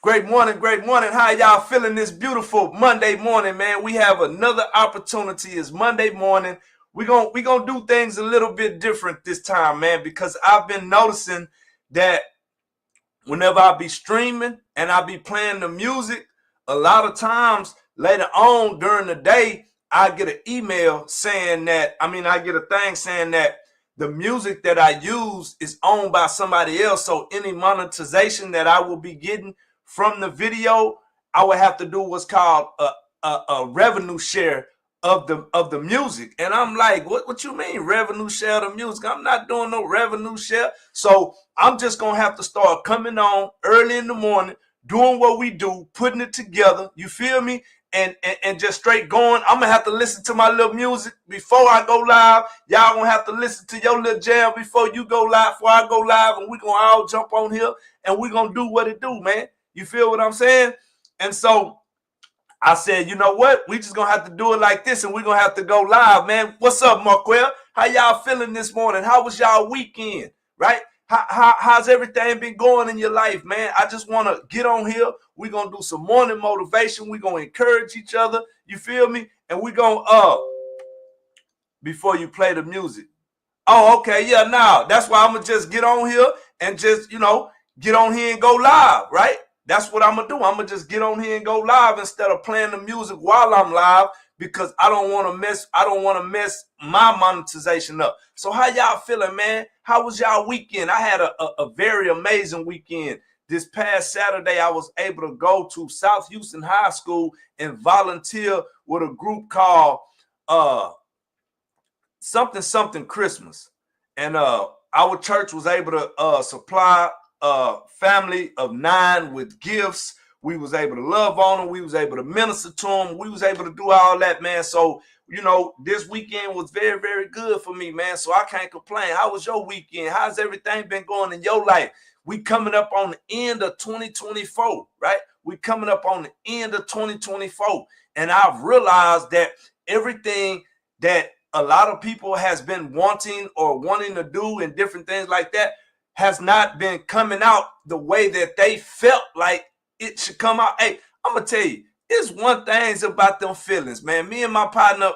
Great morning, great morning. How y'all feeling this beautiful Monday morning, man? We have another opportunity. It's Monday morning. We gonna do things a little bit different this time, man, because I've been noticing that whenever I be streaming and I be playing the music, a lot of times later on during the day, I get an email saying that, I get a thing saying that the music that I use is owned by somebody else. So any monetization that I will be getting from the video, I would have to do what's called a revenue share of the music. And I'm like, what you mean revenue share of the music? I'm not doing no revenue share. So I'm just gonna have to start coming on early in the morning, doing what we do, putting it together. You feel me? And just straight going. I'm gonna have to listen to my little music before I go live. Y'all gonna have to listen to your little jam before you go live, before I go live, and we gonna all jump on here and we gonna do what it do, man. You feel what I'm saying? And so I said, you know what? We just gonna have to do it like this, and we're gonna have to go live, man. What's up, Marquel? How y'all feeling this morning? How was y'all weekend? Right? How's everything been going in your life, man? I just want to get on here. We're going to do some morning motivation. We're going to encourage each other. You feel me? And we're going to, before you play the music. Oh, okay. Yeah, now that's why I'm going to just get on here and just, get on here and go live, right? That's what I'm going to do. I'm going to just get on here and go live instead of playing the music while I'm live, because I don't want to mess my monetization up. So how y'all feeling, man? How was y'all weekend? I had a very amazing weekend. This past Saturday, I was able to go to South Houston High School and volunteer with a group called something Christmas. And our church was able to supply a family of 9 with gifts. We was able to love on them. We was able to minister to them. We was able to do all that, man. So, this weekend was very, very good for me, man. So I can't complain. How was your weekend? How's everything been going in your life? We coming up on the end of 2024, right? We coming up on the end of 2024. And I've realized that everything that a lot of people has been wanting to do and different things like that has not been coming out the way that they felt like it should come out. Hey, I'm gonna tell you, it's one thing about them feelings, man. Me and my partner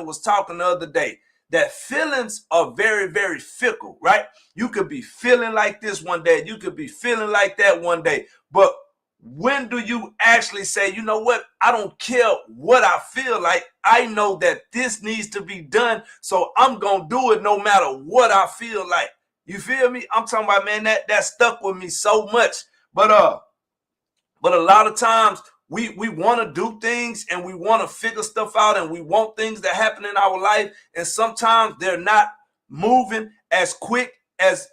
was talking the other day that feelings are very, very fickle, right? You could be feeling like this one day, you could be feeling like that one day, but when do you actually say, you know what? I don't care what I feel like. I know that this needs to be done, so I'm gonna do it no matter what I feel like. You feel me? I'm talking about, man, that stuck with me so much. But a lot of times we want to do things and we want to figure stuff out and we want things to happen in our life, and sometimes they're not moving as quick as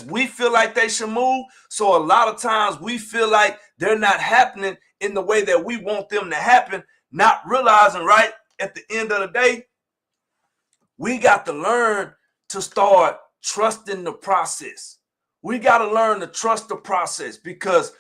we feel like they should move. So a lot of times we feel like they're not happening in the way that we want them to happen, not realizing, right, at the end of the day, we got to learn to start trusting the process. We got to learn to trust the process, because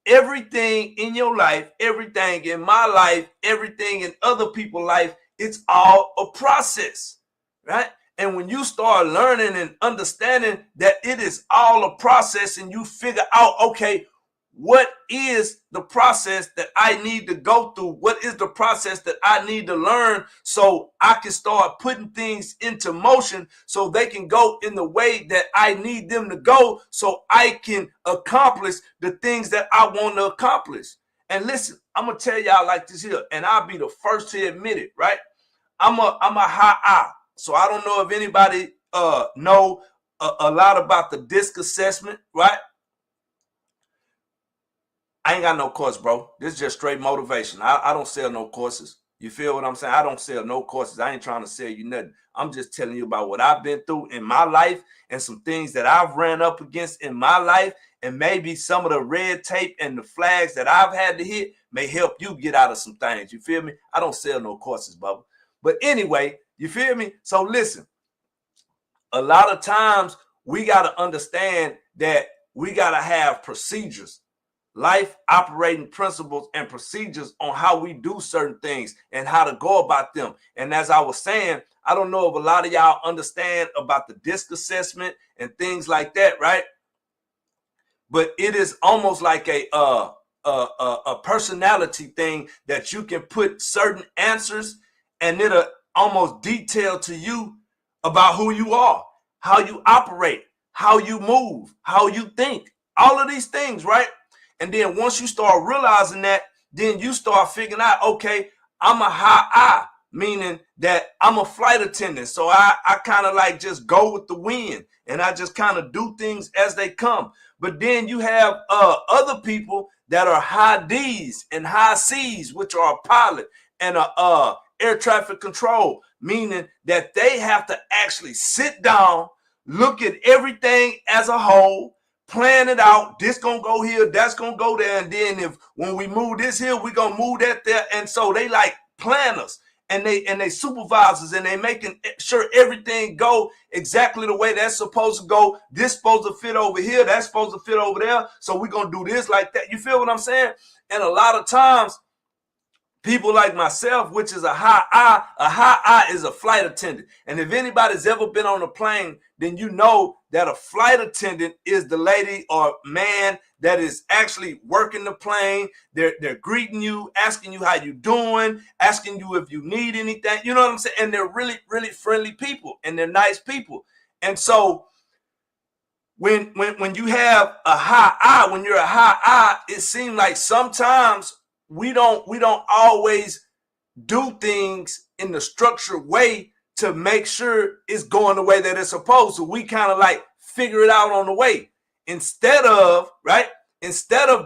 everything in your life, everything in my life, everything in other people's life, it's all a process, right? And when you start learning and understanding that it is all a process, and you figure out, okay, what is the process that I need to go through? What is the process that I need to learn so I can start putting things into motion so they can go in the way that I need them to go, so I can accomplish the things that I want to accomplish. And listen, I'm going to tell y'all like this here, and I'll be the first to admit it, right? I'm a high I. So I don't know if anybody know a lot about the DISC assessment, right? I ain't got no course, bro. This is just straight motivation. I don't sell no courses. You feel what I'm saying? I don't sell no courses. I ain't trying to sell you nothing. I'm just telling you about what I've been through in my life and some things that I've ran up against in my life, and maybe some of the red tape and the flags that I've had to hit may help you get out of some things. You feel me? I don't sell no courses, Bubba. But anyway, you feel me? So listen, a lot of times we got to understand that we got to have procedures, life operating principles and procedures on how we do certain things and how to go about them. And as I was saying, I don't know if a lot of y'all understand about the DISC assessment and things like that, right? but it is almost like a personality thing that you can put certain answers, and it'll almost detail to you about who you are, how you operate, how you move, how you think, all of these things, right? And then once you start realizing that, then you start figuring out, okay, I'm a high I, meaning that I'm a flight attendant. So I kind of like just go with the wind, and I just kind of do things as they come. But then you have other people that are high D's and high C's, which are a pilot and a air traffic control, meaning that they have to actually sit down, look at everything as a whole, plan it out. This gonna go here, that's gonna go there, and then if when we move this here, we gonna move that there. And so they like planners, and they supervisors, and they making sure everything go exactly the way that's supposed to go. This supposed to fit over here, that's supposed to fit over there. So we're gonna do this like that. You feel what I'm saying? And a lot of times, people like myself, which is a high I is a flight attendant. And if anybody's ever been on a plane, then you know that a flight attendant is the lady or man that is actually working the plane. They're greeting you, asking you how you doing, asking you if you need anything. You know what I'm saying? And they're really, really friendly people, and they're nice people. And so when you have a high I, when you're a high I, it seems like sometimes we don't always do things in the structured way to make sure it's going the way that it's supposed to. We kind of like figure it out on the way, instead of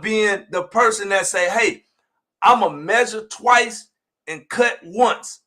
being the person that say, hey, I'm gonna measure twice and cut once.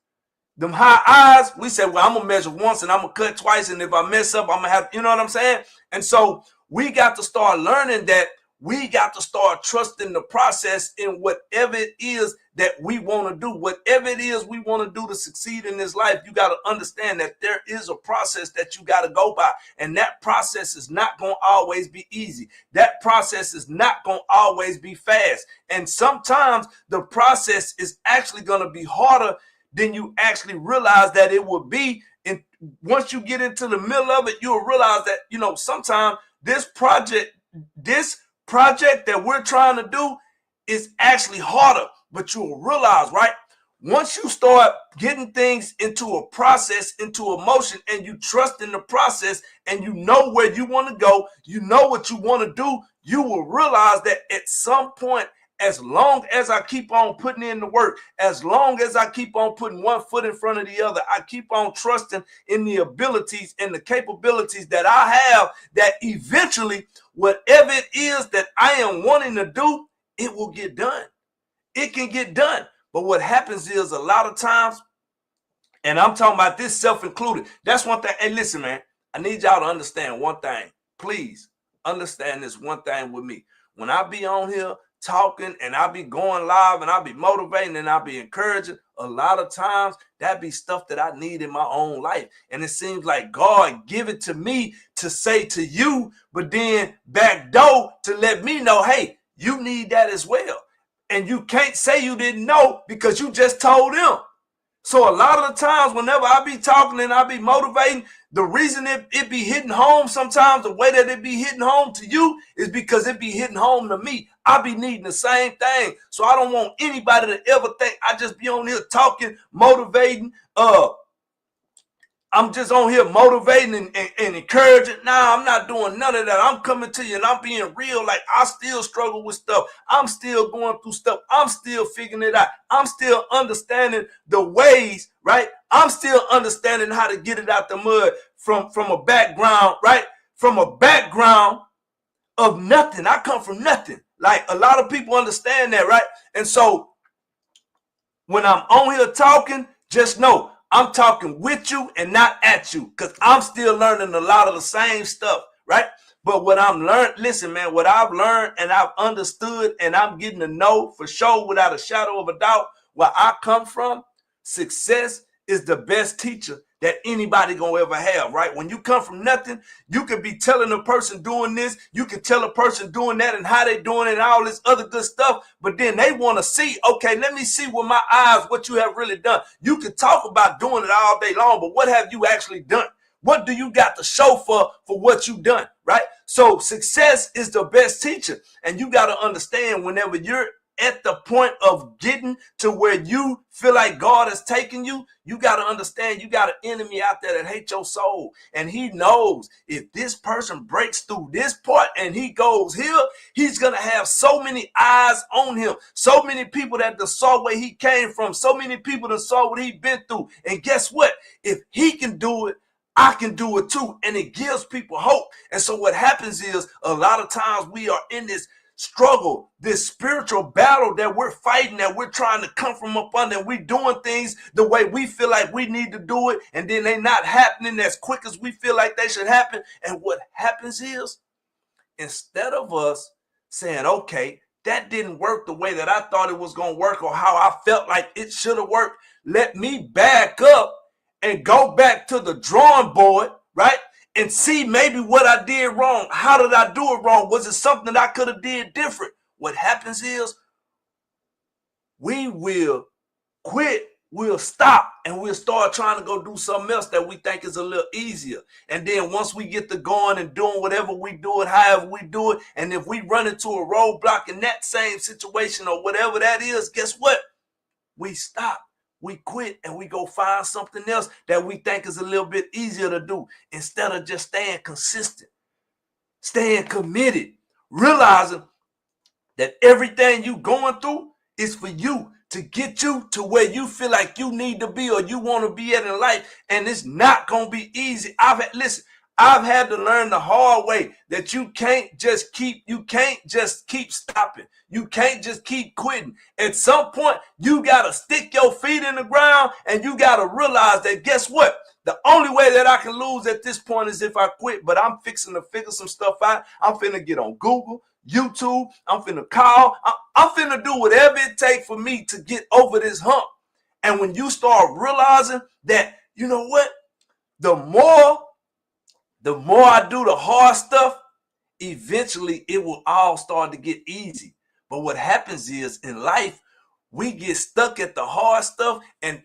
Them high eyes, we say, well, I'm gonna measure once and I'm gonna cut twice, and if I mess up, I'm gonna have, you know what I'm saying? And so we got to start learning that we got to start trusting the process in whatever it is that we want to do. Whatever it is we want to do to succeed in this life, you got to understand that there is a process that you got to go by. And that process is not going to always be easy. That process is not going to always be fast. And sometimes the process is actually going to be harder than you actually realize that it would be. And once you get into the middle of it, you'll realize that, you know, sometimes this project that we're trying to do is actually harder. But you'll realize, right, once you start getting things into a process, into a motion, and you trust in the process, and you know where you want to go, you know what you want to do, you will realize that at some point, as long as I keep on putting in the work, as long as I keep on putting one foot in front of the other, I keep on trusting in the abilities and the capabilities that I have, that eventually whatever it is that I am wanting to do, it will get done. It can get done. But what happens is a lot of times, and I'm talking about this self-included, that's one thing. Hey, listen, man, I need y'all to understand one thing. Please understand this one thing with me. When I be on here talking and I be going live and I be motivating and I be encouraging, a lot of times that be stuff that I need in my own life. And it seems like God give it to me to say to you, but then backdoor to let me know, hey, you need that as well. And you can't say you didn't know because you just told him. So a lot of the times whenever I be talking and I be motivating, the reason it be hitting home sometimes, the way that it be hitting home to you, is because it be hitting home to me. I be needing the same thing. So I don't want anybody to ever think I just be on here talking, motivating, I'm just on here motivating and encouraging. Nah, I'm not doing none of that. I'm coming to you and I'm being real. Like, I still struggle with stuff. I'm still going through stuff. I'm still figuring it out. I'm still understanding the ways, right? I'm still understanding how to get it out the mud from a background, right? From a background of nothing. I come from nothing. Like, a lot of people understand that, right? And so when I'm on here talking, just know I'm talking with you and not at you, because I'm still learning a lot of the same stuff, right? But what I'm learned, listen, man, what I've learned and I've understood and I'm getting to know for sure without a shadow of a doubt where I come from, success is the best teacher that anybody gonna ever have, right? When you come from nothing, you could be telling a person doing this, you can tell a person doing that and how they doing it and all this other good stuff, but then they want to see, okay, let me see with my eyes what you have really done. You can talk about doing it all day long, but what have you actually done? What do you got to show for what you've done, right? So success is the best teacher. And you got to understand, whenever you're at the point of getting to where you feel like God is taking you, you got to understand you got an enemy out there that hates your soul. And he knows if this person breaks through this part and he goes here, he's going to have so many eyes on him. So many people that saw where he came from. So many people that saw what he's been through. And guess what? If he can do it, I can do it too. And it gives people hope. And so what happens is, a lot of times we are in this struggle, this spiritual battle that we're fighting, that we're trying to come from up under, and we're doing things the way we feel like we need to do it, and then they're not happening as quick as we feel like they should happen. And what happens is, instead of us saying, okay, that didn't work the way that I thought it was going to work or how I felt like it should have worked, let me back up and go back to the drawing board, right? And see maybe what I did wrong. How did I do it wrong? Was it something that I could have did different? What happens is, we will quit, we'll stop, and we'll start trying to go do something else that we think is a little easier. And then once we get to going and doing whatever we do it, however we do it, and if we run into a roadblock in that same situation or whatever that is, guess what? We stop. We quit and we go find something else that we think is a little bit easier to do, instead of just staying consistent, staying committed, realizing that everything you going through is for you, to get you to where you feel like you need to be or you want to be at in life. And it's not going to be easy. I've had to learn the hard way that you can't just keep stopping. You can't just keep quitting. At some point, you got to stick your feet in the ground, and you got to realize that, guess what? The only way that I can lose at this point is if I quit, but I'm fixing to figure some stuff out. I'm finna get on Google, YouTube. I'm finna call. I'm finna do whatever it takes for me to get over this hump. And when you start realizing that, you know what? The more I do the hard stuff, eventually it will all start to get easy. But what happens is, in life, we get stuck at the hard stuff and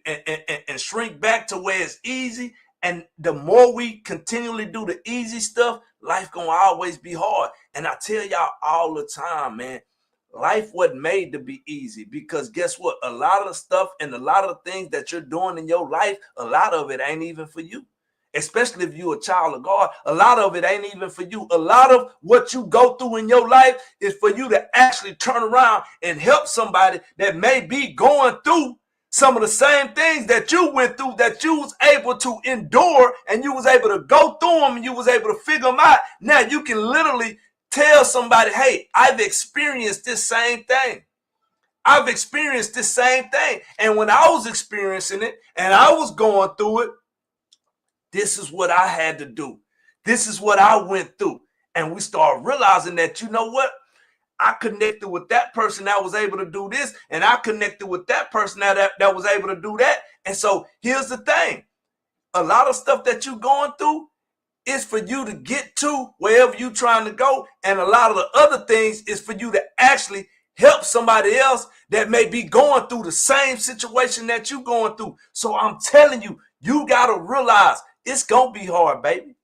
shrink back to where it's easy. And the more we continually do the easy stuff, life gonna always be hard. And I tell y'all all the time, man, life wasn't made to be easy, because guess what? A lot of the stuff and a lot of the things that you're doing in your life, a lot of it ain't even for you. Especially if you're a child of God, a lot of it ain't even for you. A lot of what you go through in your life is for you to actually turn around and help somebody that may be going through some of the same things that you went through, that you was able to endure, and you was able to go through them, and you was able to figure them out. Now you can literally tell somebody, hey, I've experienced this same thing. I've experienced this same thing. And when I was experiencing it and I was going through it, this is what I had to do. This is what I went through. And we start realizing that, you know what? I connected with that person that was able to do this, and I connected with that person that was able to do that. And so here's the thing. A lot of stuff that you're going through is for you to get to wherever you're trying to go. And a lot of the other things is for you to actually help somebody else that may be going through the same situation that you're going through. So I'm telling you, you got to realize, it's going to be hard, baby.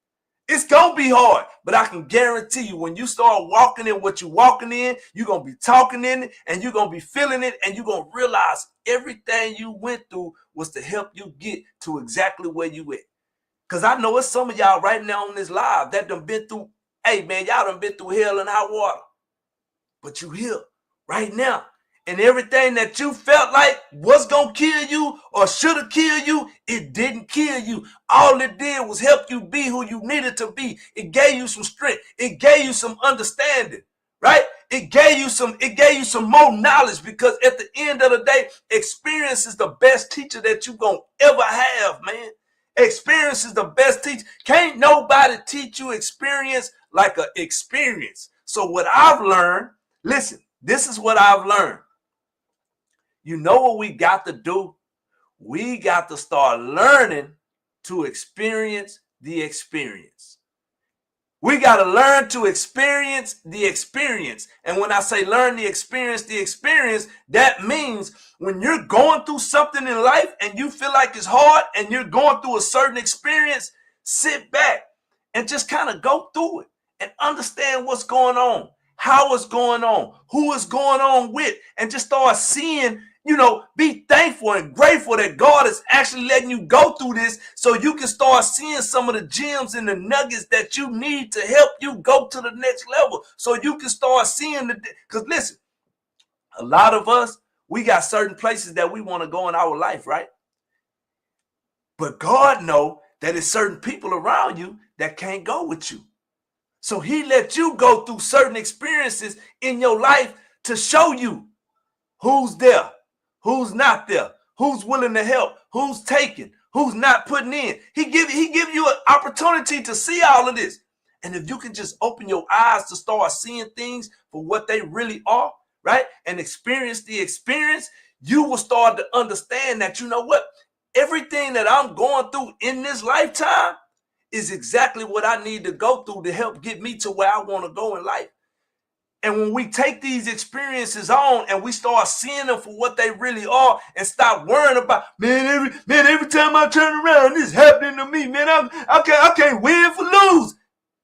It's going to be hard, but I can guarantee you, when you start walking in what you're walking in, you're going to be talking in it, and you're going to be feeling it, and you're going to realize everything you went through was to help you get to exactly where you at. Because I know it's some of y'all right now on this live that done been through, hey, man, y'all done been through hell and high water. But you here right now. And everything that you felt like was going to kill you or should have killed you, it didn't kill you. All it did was help you be who you needed to be. It gave you some strength. It gave you some understanding, right? It gave you some more knowledge, because at the end of the day, experience is the best teacher that you're going to ever have, man. Experience is the best teacher. Can't nobody teach you experience like an experience. So what I've learned, listen, this is what I've learned. You know what we got to do? We got to start learning to experience the experience. We got to learn to experience the experience. And when I say learn the experience, that means when you're going through something in life and you feel like it's hard and you're going through a certain experience, sit back and just kind of go through it and understand what's going on, how it's going on, who it's going on with, and just start seeing, be thankful and grateful that God is actually letting you go through this so you can start seeing some of the gems and the nuggets that you need to help you go to the next level. So you can start seeing because listen, a lot of us, we got certain places that we want to go in our life, right? But God knows that there's certain people around you that can't go with you. So he let you go through certain experiences in your life to show you who's there, who's not there, who's willing to help, who's taking, who's not putting in. He give you an opportunity to see all of this. And if you can just open your eyes to start seeing things for what they really are, right? And experience the experience, you will start to understand that, you know what? Everything that I'm going through in this lifetime is exactly what I need to go through to help get me to where I want to go in life. And when we take these experiences on and we start seeing them for what they really are and stop worrying about, every time I turn around, this is happening to me, man. I can't win for lose.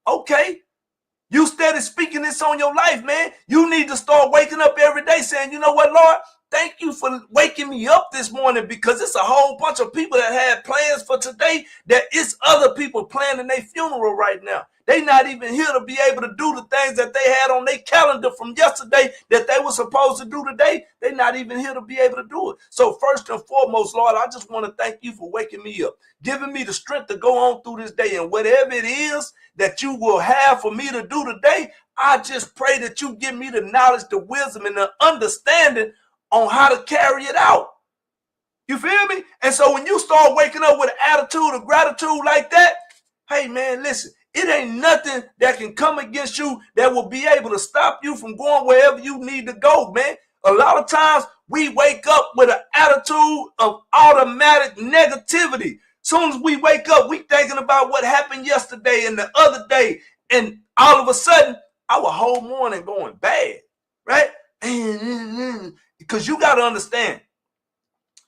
Okay. You started speaking this on your life, man. You need to start waking up every day saying, you know what, Lord? Thank you for waking me up this morning, because it's a whole bunch of people that had plans for today that it's other people planning their funeral right now. They not even here to be able to do the things that they had on their calendar from yesterday that they were supposed to do today. They're not even here to be able to do it. So first and foremost, Lord, I just want to thank you for waking me up, giving me the strength to go on through this day. And whatever it is that you will have for me to do today, I just pray that you give me the knowledge, the wisdom, and the understanding on how to carry it out. You feel me? And so when you start waking up with an attitude of gratitude like that, hey man, listen, it ain't nothing that can come against you that will be able to stop you from going wherever you need to go, man. A lot of times we wake up with an attitude of automatic negativity. Soon as we wake up, we thinking about what happened yesterday and the other day, and all of a sudden our whole morning going bad, right? Because you got to understand,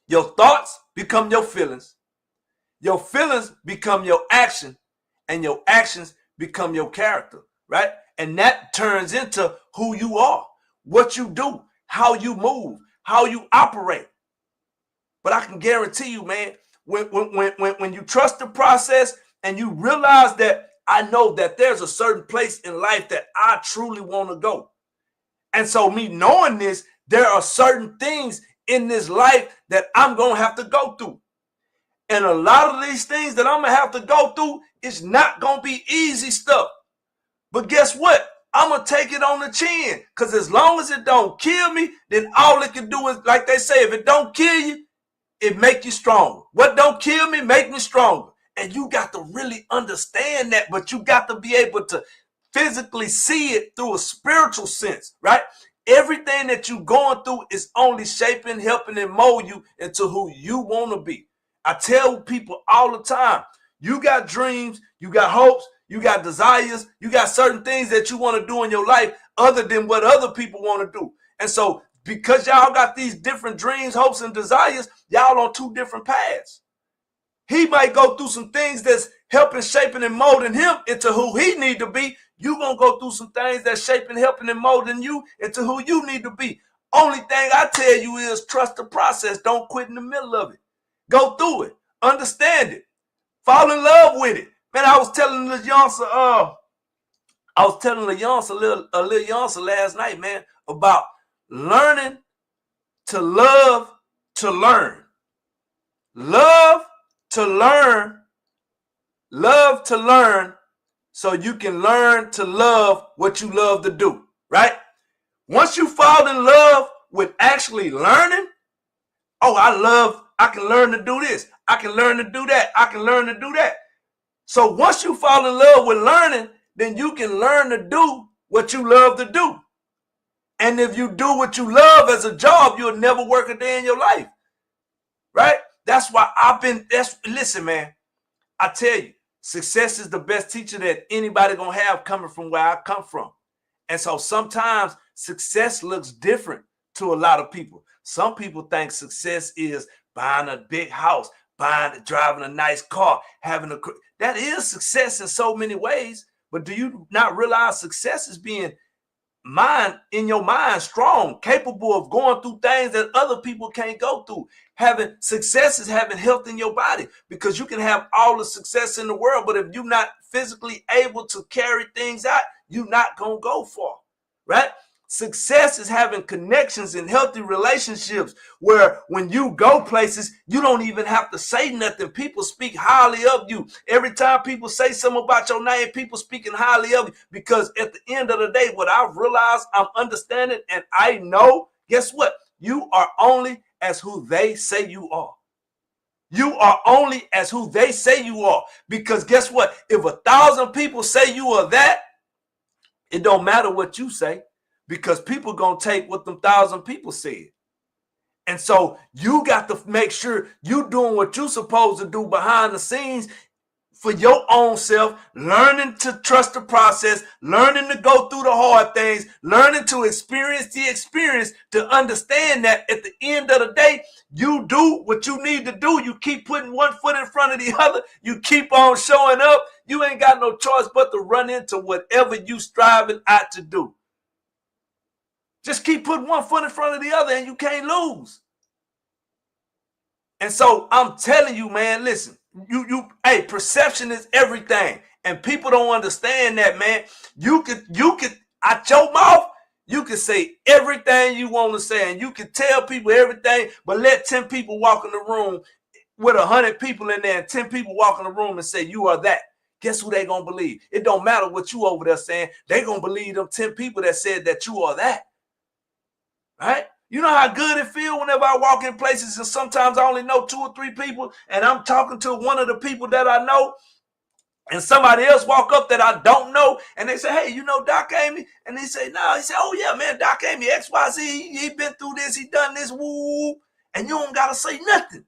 your thoughts become your feelings become your action, and your actions become your character, right? And that turns into who you are, what you do, how you move, how you operate. But I can guarantee you, man, when you trust the process and you realize that I know that there's a certain place in life that I truly want to go. And so me knowing this, there are certain things in this life that I'm going to have to go through. And a lot of these things that I'm going to have to go through is not going to be easy stuff. But guess what? I'm going to take it on the chin, because as long as it don't kill me, then all it can do is, like they say, if it don't kill you, it make you stronger. What don't kill me, make me stronger. And you got to really understand that, but you got to be able to physically see it through a spiritual sense, right? Everything that you're going through is only shaping, helping, and mold you into who you want to be. I tell people all the time, you got dreams, you got hopes, you got desires, you got certain things that you want to do in your life other than what other people want to do. And so because y'all got these different dreams, hopes, and desires, y'all on two different paths. He might go through some things that's helping, shaping, and molding him into who he need to be. You gonna go through some things that's shaping, helping, and molding you into who you need to be. Only thing I tell you is trust the process. Don't quit in the middle of it. Go through it. Understand it. Fall in love with it. Man, I was telling the youngster, a little youngster last night, man, about learning to love to learn. Love to learn. Love to learn so you can learn to love what you love to do, right? Once you fall in love with actually learning, I can learn to do this. I can learn to do that. I can learn to do that. So once you fall in love with learning, then you can learn to do what you love to do. And if you do what you love as a job, you'll never work a day in your life, right? That's why listen, man, I tell you, success is the best teacher that anybody gonna have coming from where I come from. And so sometimes success looks different to a lot of people. Some people think success is buying a big house, driving a nice car, That is success in so many ways. But do you not realize success is being in your mind strong, capable of going through things that other people can't go through? Having success is having health in your body, because you can have all the success in the world, but if you're not physically able to carry things out, you're not gonna go far, right? Success is having connections and healthy relationships where when you go places, you don't even have to say nothing. People speak highly of you. Every time people say something about your name, people speaking highly of you, because at the end of the day, what I've realized, I'm understanding, and I know, guess what? You are only as who they say you are. You are only as who they say you are, because guess what? If 1,000 people say you are that, it don't matter what you say, because people gonna take what them 1,000 people said. And so you got to make sure you doing what you supposed to do behind the scenes for your own self, learning to trust the process, learning to go through the hard things, learning to experience the experience, to understand that at the end of the day, you do what you need to do. You keep putting one foot in front of the other. You keep on showing up. You ain't got no choice but to run into whatever you striving out to do. Just keep putting one foot in front of the other and you can't lose. And so I'm telling you, man, listen, hey, perception is everything. And people don't understand that, man. You could out your mouth, you can say everything you want to say, and you can tell people everything, but let 10 people walk in the room with 100 people in there, and 10 people walk in the room and say you are that. Guess who they gonna believe? It don't matter what you over there saying. They gonna believe them 10 people that said that you are that. Right? You know how good it feels whenever I walk in places and sometimes I only know 2 or 3 people, and I'm talking to one of the people that I know, and somebody else walk up that I don't know, and they say, hey, you know Doc Amy? And they say, no. He said, oh yeah, man, Doc Amy, XYZ, he been through this, he done this, woo, and you don't gotta say nothing.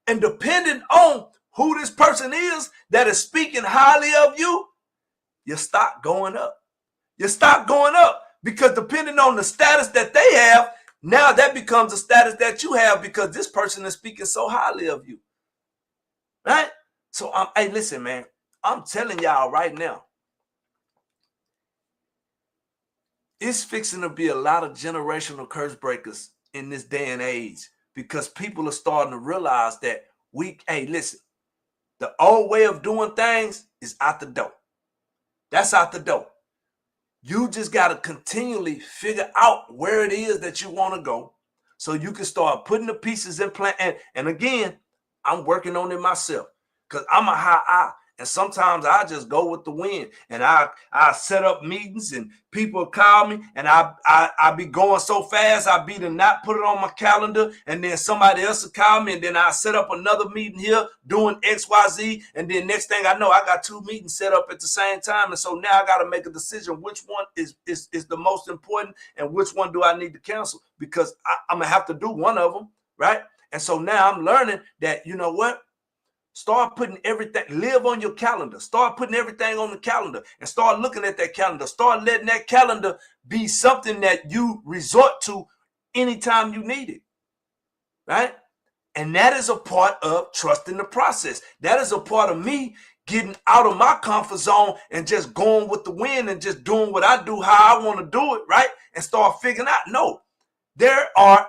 And depending on who this person is that is speaking highly of you, your stock going up. Your stock going up, because depending on the status that they have, now that becomes a status that you have, because this person is speaking so highly of you. Right? So, hey, listen, man, I'm telling y'all right now, it's fixing to be a lot of generational curse breakers in this day and age, because people are starting to realize that hey, listen, the old way of doing things is out the door. That's out the door. You just got to continually figure out where it is that you want to go, so you can start putting the pieces in place. And again, I'm working on it myself, because I'm a high I. And sometimes I just go with the wind, and I set up meetings, and people call me, and I be going so fast, I be to not put it on my calendar, and then somebody else will call me, and then I set up another meeting here doing XYZ, and then next thing I know, I got 2 meetings set up at the same time, and so now I got to make a decision which one is the most important, and which one do I need to cancel, because I'm gonna have to do one of them, right? And so now I'm learning that, you know what? Start putting everything, live on your calendar. Start putting everything on the calendar and start looking at that calendar. Start letting that calendar be something that you resort to anytime you need it, right? And that is a part of trusting the process. That is a part of me getting out of my comfort zone and just going with the wind and just doing what I do, how I want to do it, right? And start figuring out, no, there are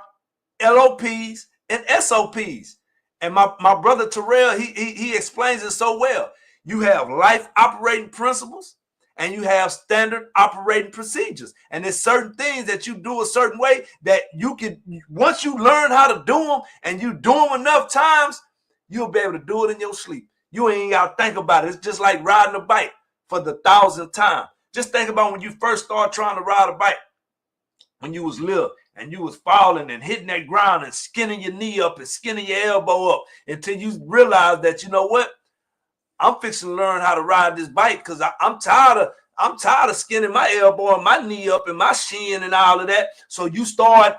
LOPs and SOPs. And my brother Terrell, he explains it so well. You have life operating principles and you have standard operating procedures. And there's certain things that you do a certain way that you can, once you learn how to do them and you do them enough times, you'll be able to do it in your sleep. You ain't got to think about it. It's just like riding a bike for the 1,000th time. Just think about when you first started trying to ride a bike, when you was little. And you was falling and hitting that ground and skinning your knee up and skinning your elbow up until you realize that, you know what? I'm fixing to learn how to ride this bike, because I'm tired of skinning my elbow and my knee up and my shin and all of that. So you start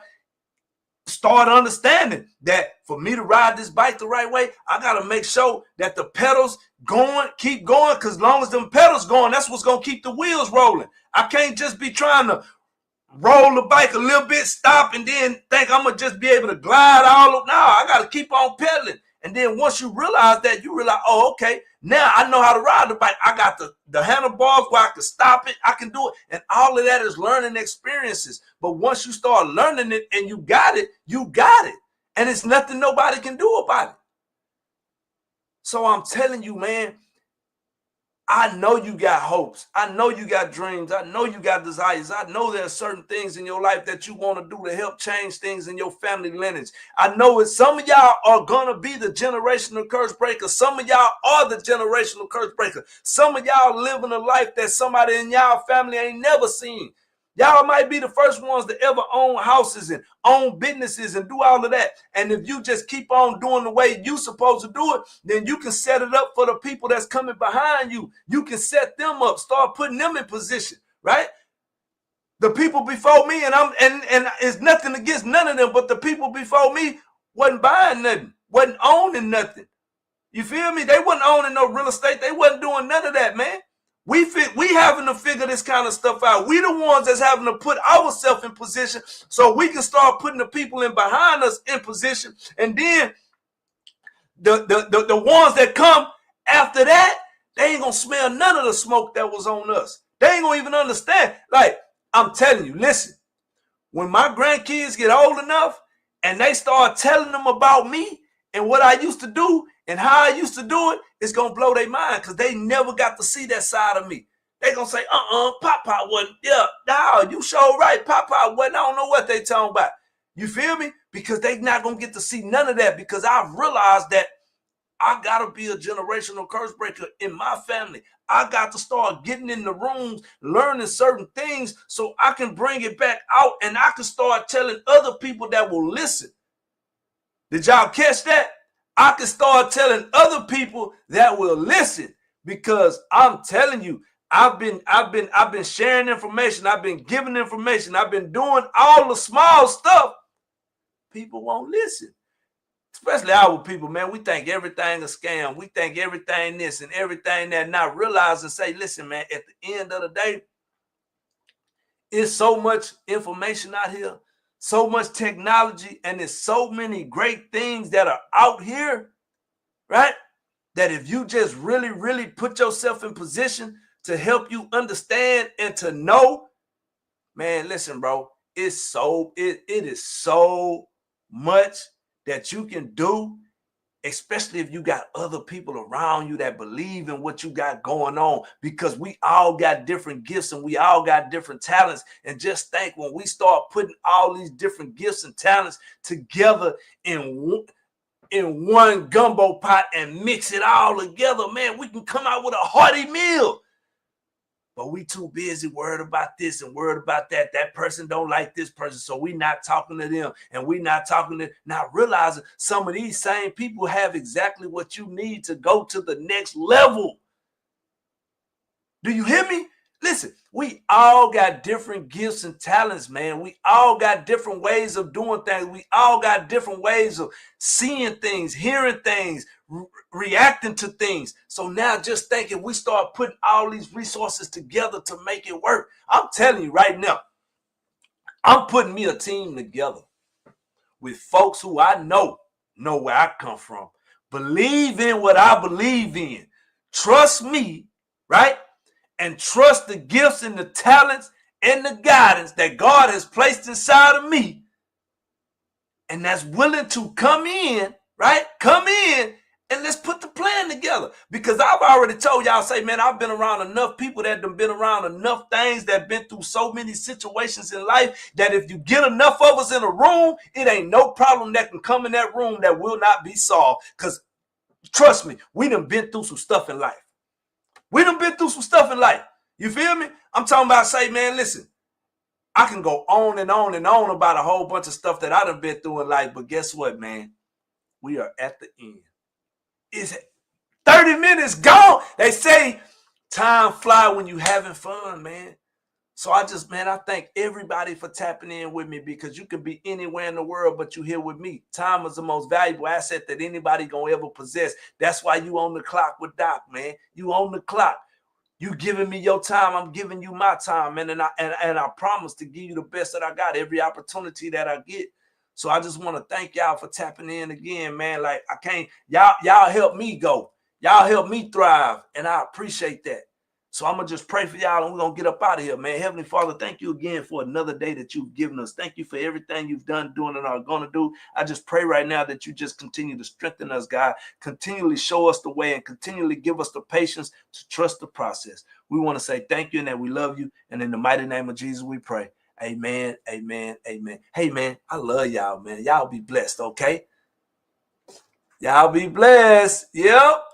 understanding that for me to ride this bike the right way, I got to make sure that the pedals keep going, because as long as them pedals going, that's what's going to keep the wheels rolling. I can't just be trying to roll the bike a little bit, stop, and then think I'm going to just be able to glide all of. No, I got to keep on pedaling. And then once you realize that, you realize, oh, okay, now I know how to ride the bike. I got the handlebars where I can stop it. I can do it. And all of that is learning experiences. But once you start learning it and you got it, you got it. And it's nothing nobody can do about it. So I'm telling you, man, I know you got hopes. I know you got dreams. I know you got desires. I know there are certain things in your life that you want to do to help change things in your family lineage. I know it. Some of y'all are going to be the generational curse breaker. Some of y'all are the generational curse breaker. Some of y'all living a life that somebody in y'all family ain't never seen. Y'all might be the first ones to ever own houses and own businesses and do all of that. And if you just keep on doing the way you supposed to do it, then you can set it up for the people that's coming behind you. You can set them up, start putting them in position, right? The people before me, and it's nothing against none of them, but the people before me wasn't buying nothing, wasn't owning nothing. You feel me? They wasn't owning no real estate. They wasn't doing none of that, man. We having to figure this kind of stuff out. We the ones that's having to put ourselves in position so we can start putting the people in behind us in position. And then the ones that come after that, they ain't gonna smell none of the smoke that was on us. They ain't gonna even understand. Like, I'm telling you, listen, when my grandkids get old enough and they start telling them about me and what I used to do and how I used to do it, it's going to blow their mind because they never got to see that side of me. They going to say, Papa wasn't, yeah, no, you sure right, Papa wasn't, I don't know what they talking about. You feel me? Because they not going to get to see none of that because I've realized that I got to be a generational curse breaker in my family. I got to start getting in the rooms, learning certain things so I can bring it back out and I can start telling other people that will listen. Did y'all catch that? I can start telling other people that will listen because I'm telling you, I've been sharing information. I've been giving information. I've been doing all the small stuff. People won't listen. Especially our people, man. We think everything a scam. We think everything this and everything that, not realizing, say, listen, man, at the end of the day, it's so much information out here, so much technology, and there's so many great things that are out here, right? That if you just really, really put yourself in position to help you understand and to know, man, listen, bro, it is so much that you can do, especially if you got other people around you that believe in what you got going on, because we all got different gifts and we all got different talents. And just think, when we start putting all these different gifts and talents together in one gumbo pot and mix it all together, man, we can come out with a hearty meal. But we too busy worried about this and worried about that. That person don't like this person, so we not talking to them, and we not talking to, not realizing some of these same people have exactly what you need to go to the next level. Do you hear me? Listen, we all got different gifts and talents, man. We all got different ways of doing things. We all got different ways of seeing things, hearing things, reacting to things. So now just think, if we start putting all these resources together to make it work, I'm telling you right now, I'm putting me a team together with folks who I know where I come from, believe in what I believe in, trust me, right? And trust the gifts and the talents and the guidance that God has placed inside of me, and that's willing to come in, right? Come in and let's put the plan together. Because I've already told y'all, say, man, I've been around enough people that have been around enough things, that been through so many situations in life, that if you get enough of us in a room, it ain't no problem that can come in that room that will not be solved. Because trust me, we done been through some stuff in life. We done been through some stuff in life. You feel me? I'm talking about, say, man, listen, I can go on and on and on about a whole bunch of stuff that I done been through in life, but guess what, man? We are at the end. It's 30 minutes gone. They say time fly when you having fun, man. So I thank everybody for tapping in with me, because you can be anywhere in the world, but you here with me. Time is the most valuable asset that anybody gonna ever possess. That's why you on the clock with Doc, man. You on the clock. You giving me your time, I'm giving you my time, man. And I promise to give you the best that I got every opportunity that I get. So I just want to thank y'all for tapping in again, man. Like I can't, y'all help me go. Y'all help me thrive, and I appreciate that. So I'm going to just pray for y'all, and we're going to get up out of here, man. Heavenly Father, thank you again for another day that you've given us. Thank you for everything you've done, doing, and are going to do. I just pray right now that you just continue to strengthen us, God. Continually show us the way and continually give us the patience to trust the process. We want to say thank you and that we love you. And in the mighty name of Jesus, we pray. Amen, amen, amen. Hey, man, I love y'all, man. Y'all be blessed, okay? Y'all be blessed. Yep.